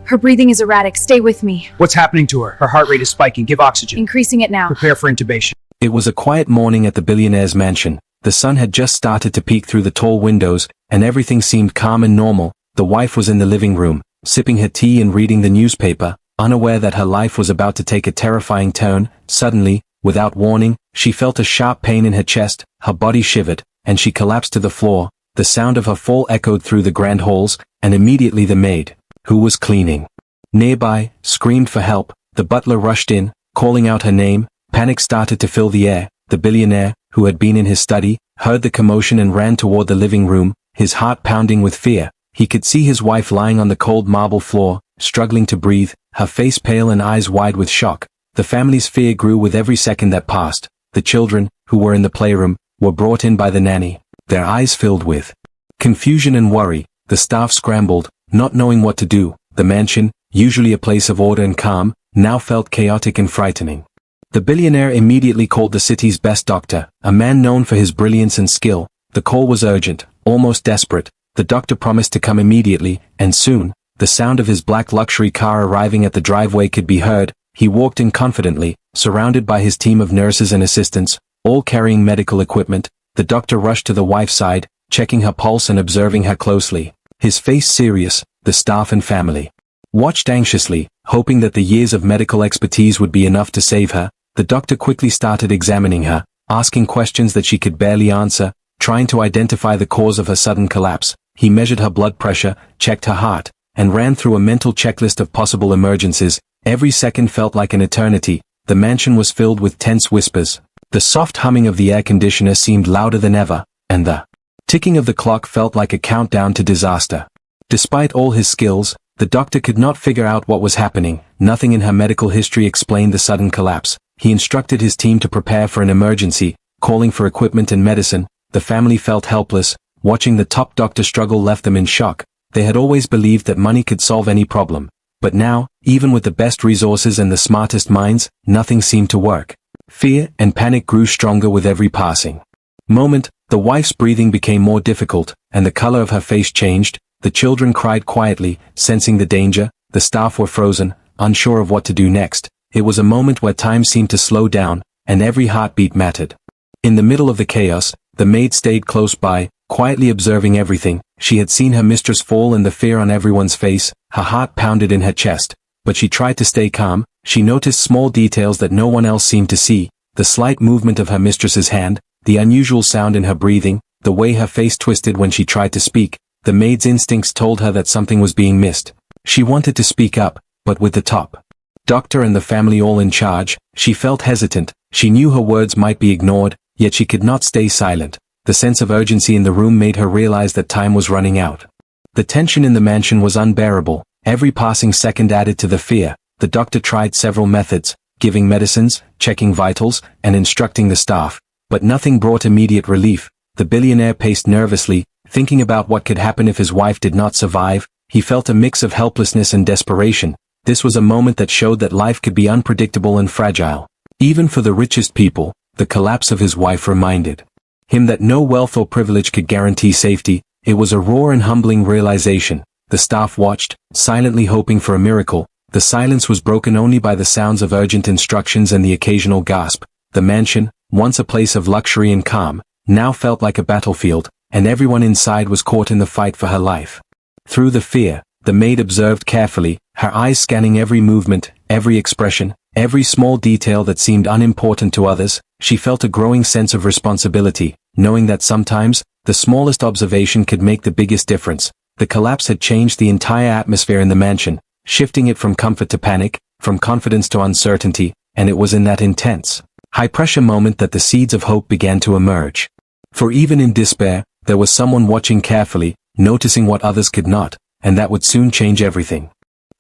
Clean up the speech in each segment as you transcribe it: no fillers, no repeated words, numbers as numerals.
Her breathing is erratic. Stay with me. What's happening to her? Her heart rate is spiking. Give oxygen. Increasing it now. Prepare for intubation. It was a quiet morning at the billionaire's mansion. The sun had just started to peek through the tall windows, and everything seemed calm and normal. The wife was in the living room, sipping her tea and reading the newspaper, unaware that her life was about to take a terrifying turn. Suddenly, without warning, she felt a sharp pain in her chest, her body shivered, and she collapsed to the floor. The sound of her fall echoed through the grand halls, and immediately the maid, who was cleaning nearby, screamed for help. The butler rushed in, calling out her name. Panic started to fill the air. The billionaire, who had been in his study, heard the commotion and ran toward the living room, his heart pounding with fear. He could see his wife lying on the cold marble floor, struggling to breathe, her face pale and eyes wide with shock. The family's fear grew with every second that passed. The children, who were in the playroom, were brought in by the nanny, their eyes filled with confusion and worry. The staff scrambled, not knowing what to do. The mansion, usually a place of order and calm, now felt chaotic and frightening. The billionaire immediately called the city's best doctor, a man known for his brilliance and skill. The call was urgent, almost desperate. The doctor promised to come immediately, and soon, the sound of his black luxury car arriving at the driveway could be heard. He walked in confidently, surrounded by his team of nurses and assistants, all carrying medical equipment. The doctor rushed to the wife's side, checking her pulse and observing her closely. His face serious. The staff and family watched anxiously, hoping that the years of medical expertise would be enough to save her. The doctor quickly started examining her, asking questions that she could barely answer, trying to identify the cause of her sudden collapse. He measured her blood pressure, checked her heart, and ran through a mental checklist of possible emergencies. Every second felt like an eternity. The mansion was filled with tense whispers. The soft humming of the air conditioner seemed louder than ever, and the ticking of the clock felt like a countdown to disaster. Despite all his skills, the doctor could not figure out what was happening. Nothing in her medical history explained the sudden collapse. He instructed his team to prepare for an emergency, calling for equipment and medicine. The family felt helpless. Watching the top doctor struggle left them in shock. They had always believed that money could solve any problem. But now, even with the best resources and the smartest minds, nothing seemed to work. Fear and panic grew stronger with every passing moment. The wife's breathing became more difficult, and the color of her face changed. The children cried quietly, sensing the danger. The staff were frozen, unsure of what to do next. It was a moment where time seemed to slow down, and every heartbeat mattered. In the middle of the chaos, the maid stayed close by, quietly observing everything. She had seen her mistress fall and the fear on everyone's face. Her heart pounded in her chest, but she tried to stay calm. She noticed small details that no one else seemed to see. The slight movement of her mistress's hand, the unusual sound in her breathing, the way her face twisted when she tried to speak. The maid's instincts told her that something was being missed. She wanted to speak up, but with the top doctor and the family all in charge, she felt hesitant. She knew her words might be ignored, yet she could not stay silent. The sense of urgency in the room made her realize that time was running out. The tension in the mansion was unbearable. Every passing second added to the fear. The doctor tried several methods, giving medicines, checking vitals, and instructing the staff. But nothing brought immediate relief. The billionaire paced nervously, thinking about what could happen if his wife did not survive. He felt a mix of helplessness and desperation. This was a moment that showed that life could be unpredictable and fragile. Even for the richest people, the collapse of his wife reminded him that no wealth or privilege could guarantee safety. It was a raw and humbling realization. The staff watched, silently hoping for a miracle. The silence was broken only by the sounds of urgent instructions and the occasional gasp. The mansion, once a place of luxury and calm, now felt like a battlefield, and everyone inside was caught in the fight for her life. Through the fear, the maid observed carefully, her eyes scanning every movement, every expression, every small detail that seemed unimportant to others. She felt a growing sense of responsibility, knowing that sometimes, the smallest observation could make the biggest difference. The collapse had changed the entire atmosphere in the mansion, shifting it from comfort to panic, from confidence to uncertainty, and it was in that intense, high-pressure moment that the seeds of hope began to emerge. For even in despair, there was someone watching carefully, noticing what others could not, and that would soon change everything.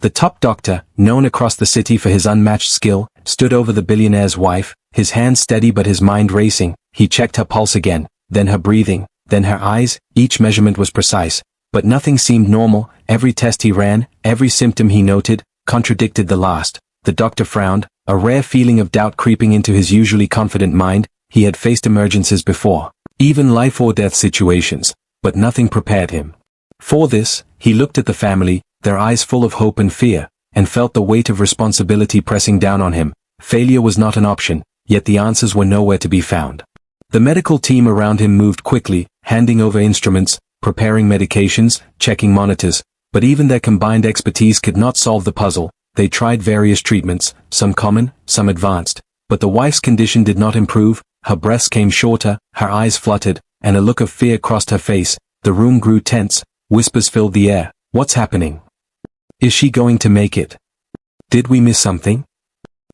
The top doctor, known across the city for his unmatched skill, stood over the billionaire's wife, his hands steady but his mind racing. He checked her pulse again, then her breathing, then her eyes. Each measurement was precise, but nothing seemed normal. Every test he ran, every symptom he noted, contradicted the last. The doctor frowned, a rare feeling of doubt creeping into his usually confident mind. He had faced emergencies before, even life or death situations, but nothing prepared him for this. He looked at the family, their eyes full of hope and fear, and felt the weight of responsibility pressing down on him. Failure was not an option, yet the answers were nowhere to be found. The medical team around him moved quickly, handing over instruments, preparing medications, checking monitors, but even their combined expertise could not solve the puzzle. They tried various treatments, some common, some advanced, but the wife's condition did not improve. Her breaths came shorter, her eyes fluttered, and a look of fear crossed her face. The room grew tense, whispers filled the air. What's happening? Is she going to make it? Did we miss something?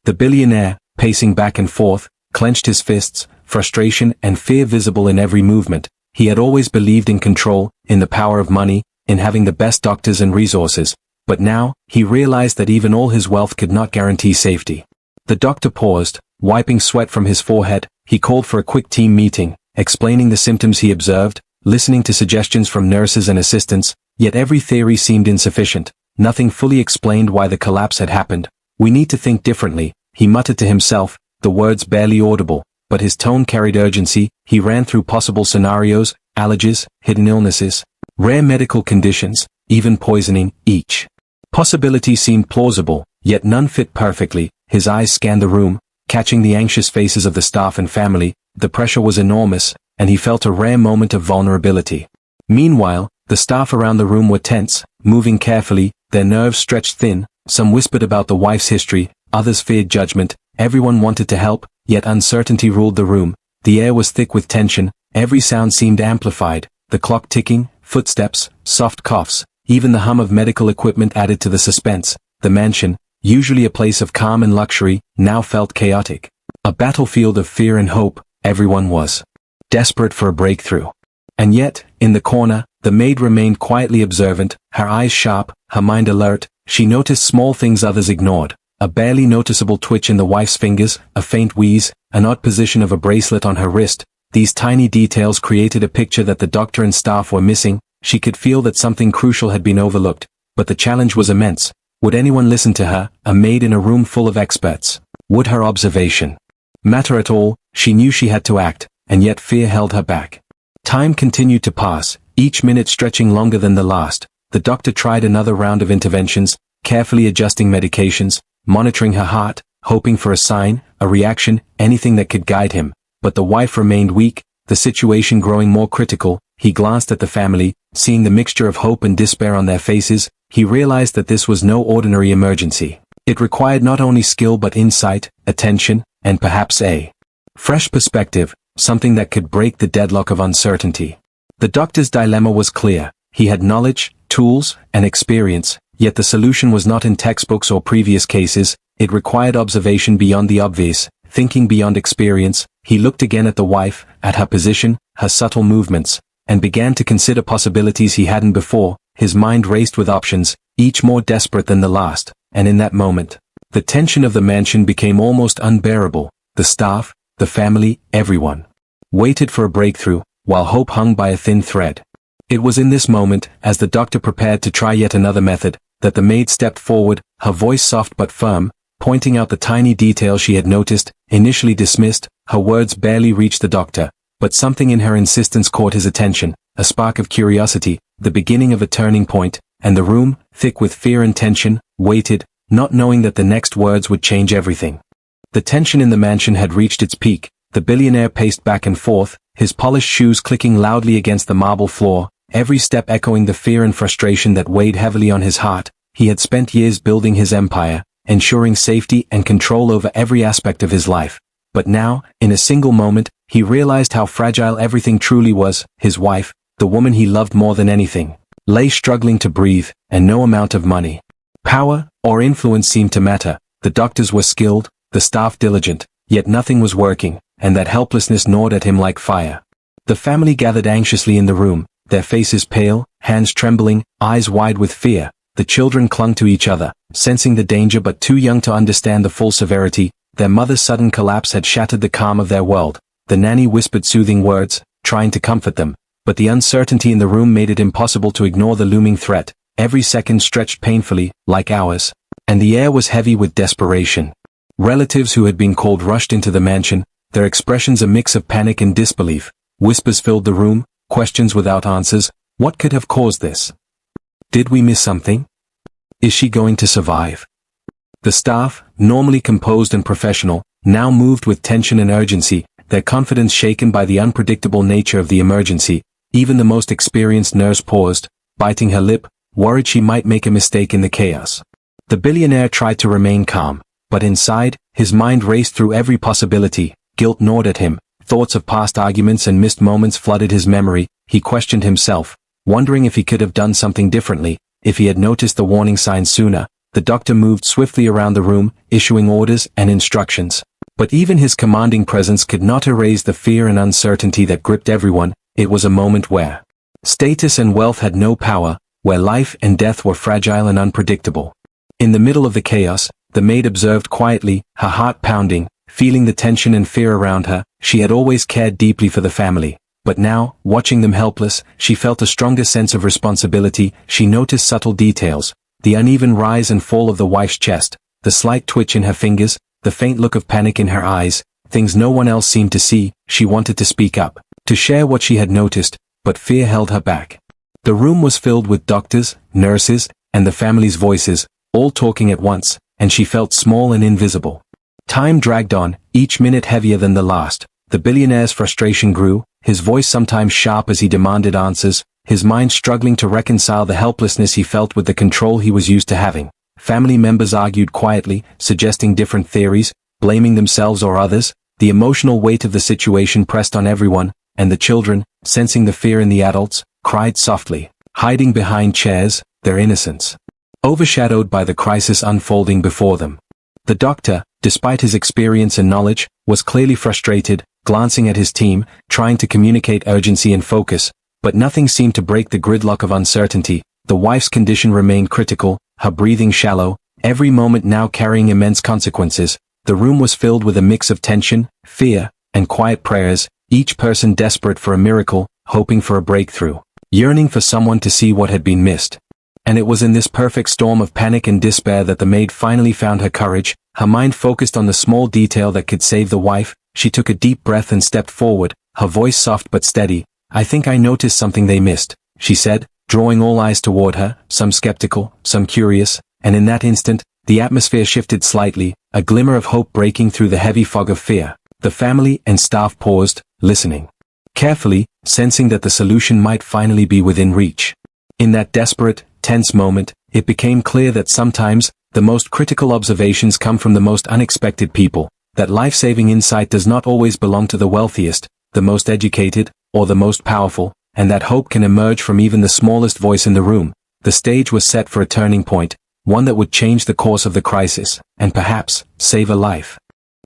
The billionaire, pacing back and forth, clenched his fists, frustration and fear visible in every movement. He had always believed in control, in the power of money, in having the best doctors and resources, but now, he realized that even all his wealth could not guarantee safety. The doctor paused, wiping sweat from his forehead. He called for a quick team meeting, explaining the symptoms he observed, listening to suggestions from nurses and assistants, yet every theory seemed insufficient. Nothing fully explained why the collapse had happened. We need to think differently, he muttered to himself, the words barely audible, but his tone carried urgency. He ran through possible scenarios, allergies, hidden illnesses, rare medical conditions, even poisoning. Each possibility seemed plausible, yet none fit perfectly. His eyes scanned the room, catching the anxious faces of the staff and family. The pressure was enormous, and he felt a rare moment of vulnerability. Meanwhile, the staff around the room were tense, moving carefully, their nerves stretched thin. Some whispered about the wife's history, others feared judgment. Everyone wanted to help, yet uncertainty ruled the room. The air was thick with tension, every sound seemed amplified, the clock ticking, footsteps, soft coughs, even the hum of medical equipment added to the suspense. The mansion, usually a place of calm and luxury, now felt chaotic. A battlefield of fear and hope. Everyone was desperate for a breakthrough. And yet, in the corner, the maid remained quietly observant, her eyes sharp, her mind alert. She noticed small things others ignored. A barely noticeable twitch in the wife's fingers, a faint wheeze, an odd position of a bracelet on her wrist. These tiny details created a picture that the doctor and staff were missing. She could feel that something crucial had been overlooked, but the challenge was immense. Would anyone listen to her, a maid in a room full of experts? Would her observation matter at all? She knew she had to act, and yet fear held her back. Time continued to pass, each minute stretching longer than the last. The doctor tried another round of interventions, carefully adjusting medications, monitoring her heart, hoping for a sign, a reaction, anything that could guide him. But the wife remained weak, the situation growing more critical. He glanced at the family, seeing the mixture of hope and despair on their faces. He realized that this was no ordinary emergency. It required not only skill but insight, attention, and perhaps a fresh perspective, something that could break the deadlock of uncertainty. The doctor's dilemma was clear. He had knowledge, tools, and experience, yet the solution was not in textbooks or previous cases. It required observation beyond the obvious, thinking beyond experience. He looked again at the wife, at her position, her subtle movements, and began to consider possibilities he hadn't before. His mind raced with options, each more desperate than the last, and in that moment, the tension of the mansion became almost unbearable. The staff, the family, everyone waited for a breakthrough, while hope hung by a thin thread. It was in this moment, as the doctor prepared to try yet another method, that the maid stepped forward, her voice soft but firm, pointing out the tiny details she had noticed, initially dismissed. Her words barely reached the doctor, but something in her insistence caught his attention, a spark of curiosity, the beginning of a turning point, and the room, thick with fear and tension, waited, not knowing that the next words would change everything. The tension in the mansion had reached its peak. The billionaire paced back and forth, his polished shoes clicking loudly against the marble floor, every step echoing the fear and frustration that weighed heavily on his heart. He had spent years building his empire, ensuring safety and control over every aspect of his life. But now, in a single moment, he realized how fragile everything truly was. His wife, the woman he loved more than anything, lay struggling to breathe, and no amount of money, power, or influence seemed to matter. The doctors were skilled, the staff diligent, yet nothing was working, and that helplessness gnawed at him like fire. The family gathered anxiously in the room, their faces pale, hands trembling, eyes wide with fear. The children clung to each other, sensing the danger but too young to understand the full severity. Their mother's sudden collapse had shattered the calm of their world. The nanny whispered soothing words, trying to comfort them, but the uncertainty in the room made it impossible to ignore the looming threat. Every second stretched painfully, like hours, and the air was heavy with desperation. Relatives who had been called rushed into the mansion, their expressions a mix of panic and disbelief. Whispers filled the room, questions without answers. What could have caused this? Did we miss something? Is she going to survive? The staff, normally composed and professional, now moved with tension and urgency, their confidence shaken by the unpredictable nature of the emergency. Even the most experienced nurse paused, biting her lip, worried she might make a mistake in the chaos. The billionaire tried to remain calm, but inside, his mind raced through every possibility. Guilt gnawed at him, thoughts of past arguments and missed moments flooded his memory. He questioned himself, wondering if he could have done something differently, if he had noticed the warning signs sooner. The doctor moved swiftly around the room, issuing orders and instructions. But even his commanding presence could not erase the fear and uncertainty that gripped everyone. It was a moment where status and wealth had no power, where life and death were fragile and unpredictable. In the middle of the chaos, the maid observed quietly, her heart pounding, feeling the tension and fear around her. She had always cared deeply for the family. But now, watching them helpless, she felt a stronger sense of responsibility. She noticed subtle details, the uneven rise and fall of the wife's chest, the slight twitch in her fingers, the faint look of panic in her eyes, things no one else seemed to see. She wanted to speak up, to share what she had noticed, but fear held her back. The room was filled with doctors, nurses, and the family's voices, all talking at once, and she felt small and invisible. Time dragged on, each minute heavier than the last. The billionaire's frustration grew, his voice sometimes sharp as he demanded answers, his mind struggling to reconcile the helplessness he felt with the control he was used to having. Family members argued quietly, suggesting different theories, blaming themselves or others. The emotional weight of the situation pressed on everyone, and the children, sensing the fear in the adults, cried softly, hiding behind chairs, their innocence overshadowed by the crisis unfolding before them. The doctor, despite his experience and knowledge, was clearly frustrated, glancing at his team, trying to communicate urgency and focus, but nothing seemed to break the gridlock of uncertainty. The wife's condition remained critical, her breathing shallow, every moment now carrying immense consequences. The room was filled with a mix of tension, fear, and quiet prayers, each person desperate for a miracle, hoping for a breakthrough, yearning for someone to see what had been missed. And it was in this perfect storm of panic and despair that the maid finally found her courage, her mind focused on the small detail that could save the wife. She took a deep breath and stepped forward, her voice soft but steady. "I think I noticed something they missed," she said, drawing all eyes toward her, some skeptical, some curious, and in that instant, the atmosphere shifted slightly, a glimmer of hope breaking through the heavy fog of fear. The family and staff paused, listening carefully, sensing that the solution might finally be within reach. In that desperate, tense moment, it became clear that sometimes, the most critical observations come from the most unexpected people, that life-saving insight does not always belong to the wealthiest, the most educated, or the most powerful, and that hope can emerge from even the smallest voice in the room. The stage was set for a turning point, one that would change the course of the crisis, and perhaps, save a life.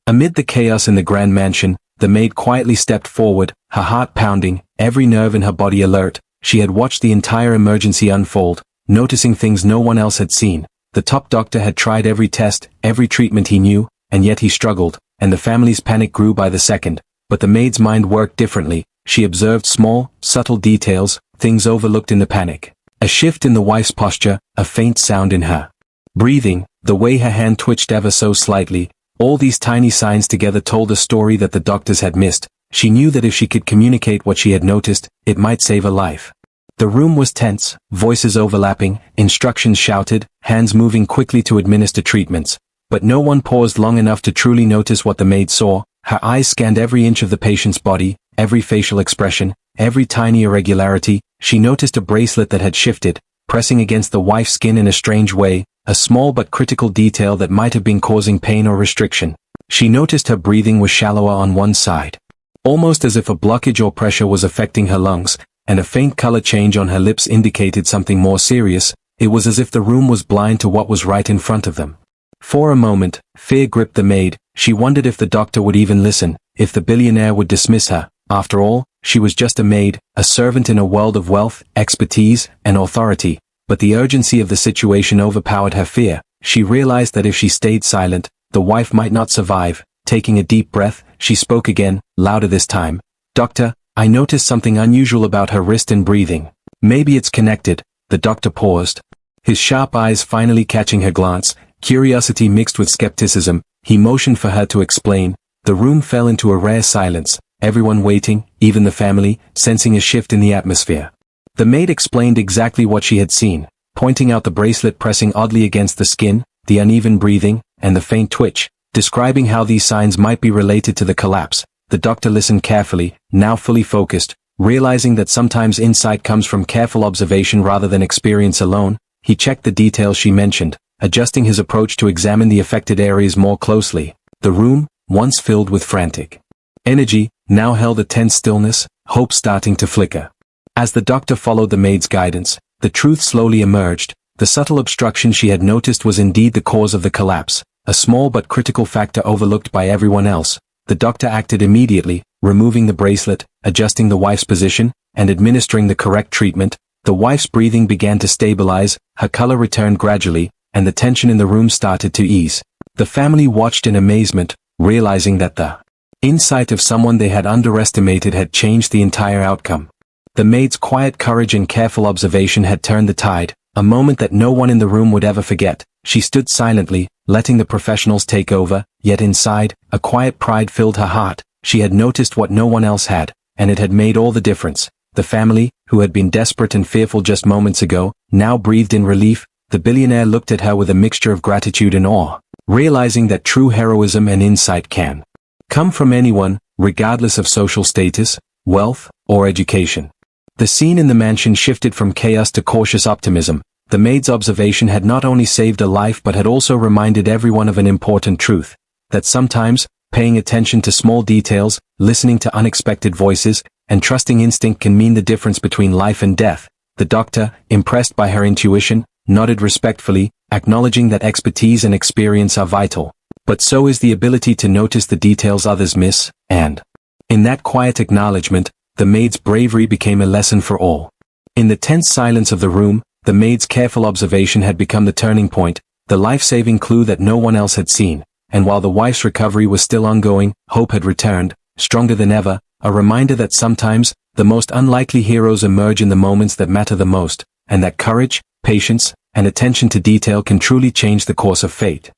Amid the chaos in the grand mansion, the maid quietly stepped forward, her heart pounding, every nerve in her body alert. She had watched the entire emergency unfold, noticing things no one else had seen. The top doctor had tried every test, every treatment he knew, and yet he struggled, and the family's panic grew by the second. But the maid's mind worked differently. She observed small, subtle details, things overlooked in the panic. A shift in the wife's posture, a faint sound in her breathing, the way her hand twitched ever so slightly. All these tiny signs together told a story that the doctors had missed. She knew that if she could communicate what she had noticed, it might save a life. The room was tense, voices overlapping, instructions shouted, hands moving quickly to administer treatments. But no one paused long enough to truly notice what the maid saw. Her eyes scanned every inch of the patient's body, every facial expression, every tiny irregularity. She noticed a bracelet that had shifted, pressing against the wife's skin in a strange way, a small but critical detail that might have been causing pain or restriction. She noticed her breathing was shallower on one side, almost as if a blockage or pressure was affecting her lungs, and a faint color change on her lips indicated something more serious. It was as if the room was blind to what was right in front of them. For a moment, fear gripped the maid. She wondered if the doctor would even listen, if the billionaire would dismiss her. After all, she was just a maid, a servant in a world of wealth, expertise, and authority. But the urgency of the situation overpowered her fear. She realized that if she stayed silent, the wife might not survive. Taking a deep breath, she spoke again, louder this time. "Doctor, I noticed something unusual about her wrist and breathing. Maybe it's connected." The doctor paused, his sharp eyes finally catching her glance, curiosity mixed with skepticism. He motioned for her to explain. The room fell into a rare silence, everyone waiting, even the family, sensing a shift in the atmosphere. The maid explained exactly what she had seen. pointing out the bracelet pressing oddly against the skin, the uneven breathing, and the faint twitch, describing how these signs might be related to the collapse. The doctor listened carefully, now fully focused, realizing that sometimes insight comes from careful observation rather than experience alone. He checked the details she mentioned, adjusting his approach to examine the affected areas more closely. The room, once filled with frantic energy, now held a tense stillness, hope starting to flicker. As the doctor followed the maid's guidance, the truth slowly emerged. The subtle obstruction she had noticed was indeed the cause of the collapse, a small but critical factor overlooked by everyone else. The doctor acted immediately, removing the bracelet, adjusting the wife's position, and administering the correct treatment. The wife's breathing began to stabilize, her color returned gradually, and the tension in the room started to ease. The family watched in amazement, realizing that the insight of someone they had underestimated had changed the entire outcome. The maid's quiet courage and careful observation had turned the tide, a moment that no one in the room would ever forget. She stood silently, letting the professionals take over, yet inside, a quiet pride filled her heart. She had noticed what no one else had, and it had made all the difference. The family, who had been desperate and fearful just moments ago, now breathed in relief. The billionaire looked at her with a mixture of gratitude and awe, realizing that true heroism and insight can come from anyone, regardless of social status, wealth, or education. The scene in the mansion shifted from chaos to cautious optimism. The maid's observation had not only saved a life but had also reminded everyone of an important truth, that sometimes, paying attention to small details, listening to unexpected voices, and trusting instinct can mean the difference between life and death. The doctor, impressed by her intuition, nodded respectfully, acknowledging that expertise and experience are vital. But so is the ability to notice the details others miss, and in that quiet acknowledgement, the maid's bravery became a lesson for all. In the tense silence of the room, the maid's careful observation had become the turning point, the life-saving clue that no one else had seen. And while the wife's recovery was still ongoing, hope had returned, stronger than ever, a reminder that sometimes, the most unlikely heroes emerge in the moments that matter the most, and that courage, patience, and attention to detail can truly change the course of fate.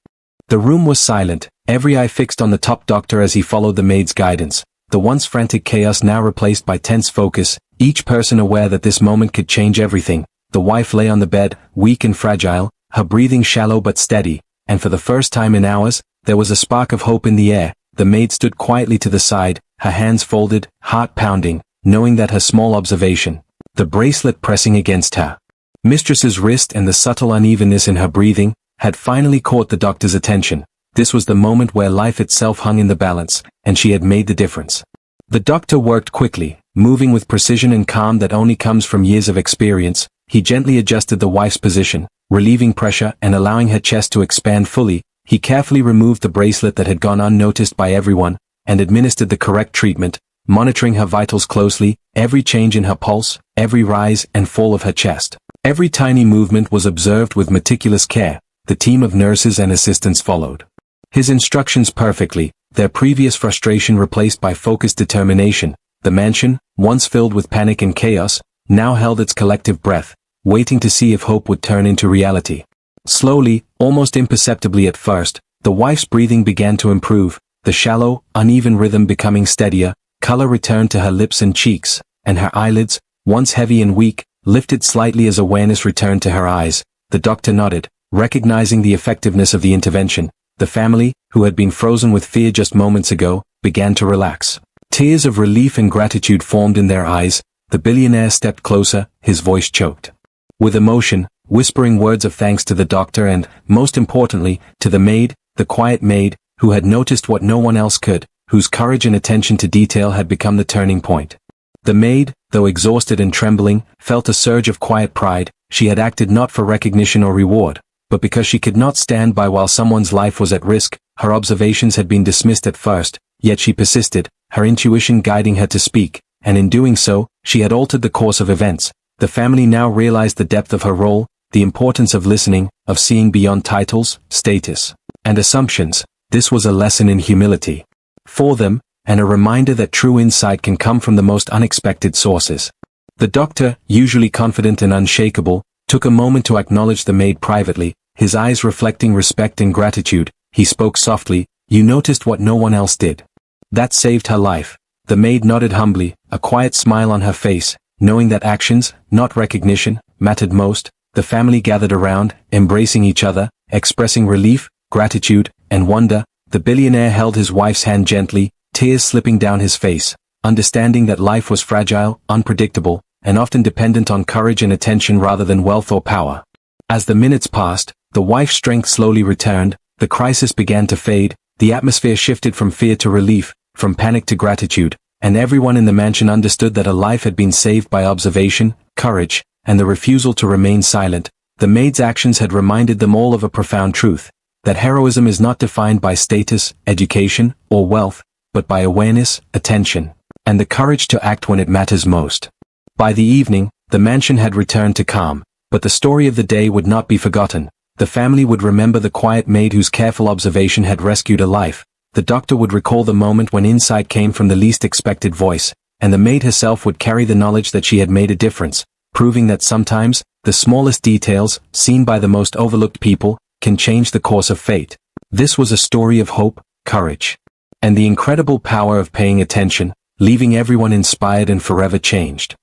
The room was silent, every eye fixed on the top doctor as he followed the maid's guidance, the once frantic chaos now replaced by tense focus, each person aware that this moment could change everything. The wife lay on the bed, weak and fragile, her breathing shallow but steady, and for the first time in hours, there was a spark of hope in the air. The maid stood quietly to the side, her hands folded, heart pounding, knowing that her small observation, the bracelet pressing against her mistress's wrist and the subtle unevenness in her breathing, had finally caught the doctor's attention. This was the moment where life itself hung in the balance, and she had made the difference. The doctor worked quickly, moving with precision and calm that only comes from years of experience. He gently adjusted the wife's position, relieving pressure and allowing her chest to expand fully. He carefully removed the bracelet that had gone unnoticed by everyone, and administered the correct treatment, monitoring her vitals closely, every change in her pulse, every rise and fall of her chest. Every tiny movement was observed with meticulous care. The team of nurses and assistants followed his instructions perfectly, their previous frustration replaced by focused determination. The mansion, once filled with panic and chaos, now held its collective breath, waiting to see if hope would turn into reality. Slowly, almost imperceptibly at first, the wife's breathing began to improve, the shallow, uneven rhythm becoming steadier, color returned to her lips and cheeks, and her eyelids, once heavy and weak, lifted slightly as awareness returned to her eyes. The doctor nodded, recognizing the effectiveness of the intervention. The family, who had been frozen with fear just moments ago, began to relax. Tears of relief and gratitude formed in their eyes. The billionaire stepped closer, his voice choked with emotion, whispering words of thanks to the doctor and, most importantly, to the maid, the quiet maid, who had noticed what no one else could, whose courage and attention to detail had become the turning point. The maid, though exhausted and trembling, felt a surge of quiet pride. She had acted not for recognition or reward, but because she could not stand by while someone's life was at risk. Her observations had been dismissed at first, yet she persisted, her intuition guiding her to speak, and in doing so, she had altered the course of events. The family now realized the depth of her role, the importance of listening, of seeing beyond titles, status, and assumptions. This was a lesson in humility for them, and a reminder that true insight can come from the most unexpected sources. The doctor, usually confident and unshakable, took a moment to acknowledge the maid privately, his eyes reflecting respect and gratitude. He spoke softly, "You noticed what no one else did. That saved her life." The maid nodded humbly, a quiet smile on her face, knowing that actions, not recognition, mattered most. the family gathered around, embracing each other, expressing relief, gratitude, and wonder. The billionaire held his wife's hand gently, tears slipping down his face, understanding that life was fragile, unpredictable, and often dependent on courage and attention rather than wealth or power. As the minutes passed, the wife's strength slowly returned, the crisis began to fade, the atmosphere shifted from fear to relief, from panic to gratitude, and everyone in the mansion understood that a life had been saved by observation, courage, and the refusal to remain silent. The maid's actions had reminded them all of a profound truth, that heroism is not defined by status, education, or wealth, but by awareness, attention, and the courage to act when it matters most. By the evening, the mansion had returned to calm, but the story of the day would not be forgotten. The family would remember the quiet maid whose careful observation had rescued a life. The doctor would recall the moment when insight came from the least expected voice, and the maid herself would carry the knowledge that she had made a difference, proving that sometimes, the smallest details, seen by the most overlooked people, can change the course of fate. This was a story of hope, courage, and the incredible power of paying attention, leaving everyone inspired and forever changed.